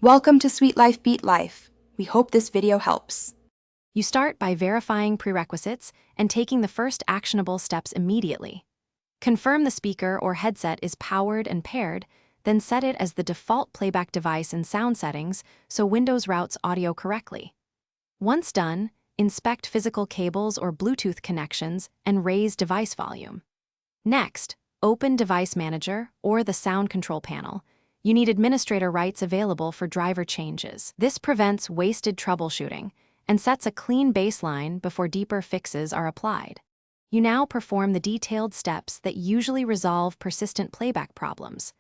Welcome to Sweet Life Beat Life. We hope this video helps. You start by verifying prerequisites and taking the first actionable steps immediately. Confirm the speaker or headset is powered and paired, then set it as the default playback device in sound settings so Windows routes audio correctly. Once done, inspect physical cables or Bluetooth connections and raise device volume. Next, open Device Manager or the Sound Control Panel. You need administrator rights available for driver changes. This prevents wasted troubleshooting and sets a clean baseline before deeper fixes are applied. You now perform the detailed steps that usually resolve persistent playback problems.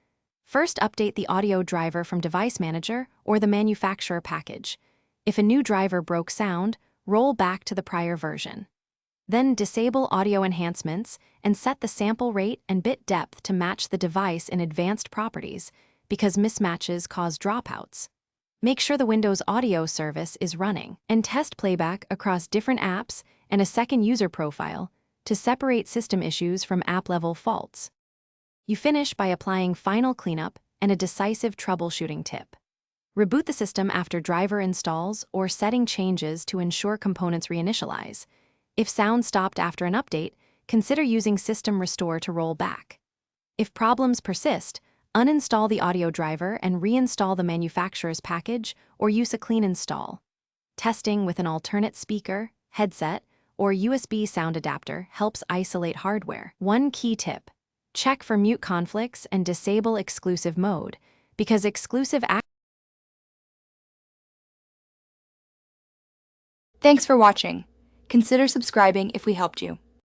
First, update the audio driver from Device Manager or the manufacturer package. If a new driver broke sound, roll back to the prior version. Then disable audio enhancements and set the sample rate and bit depth to match the device in advanced properties, because mismatches cause dropouts. Make sure the Windows Audio service is running, and test playback across different apps and a second user profile to separate system issues from app-level faults. You finish by applying final cleanup and a decisive troubleshooting tip. Reboot the system after driver installs or setting changes to ensure components reinitialize. If sound stopped after an update, consider using System Restore to roll back. If problems persist, uninstall the audio driver and reinstall the manufacturer's package or use a clean install. Testing with an alternate speaker, headset, or USB sound adapter helps isolate hardware. One key tip: check for mute conflicts and disable exclusive mode, because exclusive Thanks for watching. Consider subscribing if we helped you.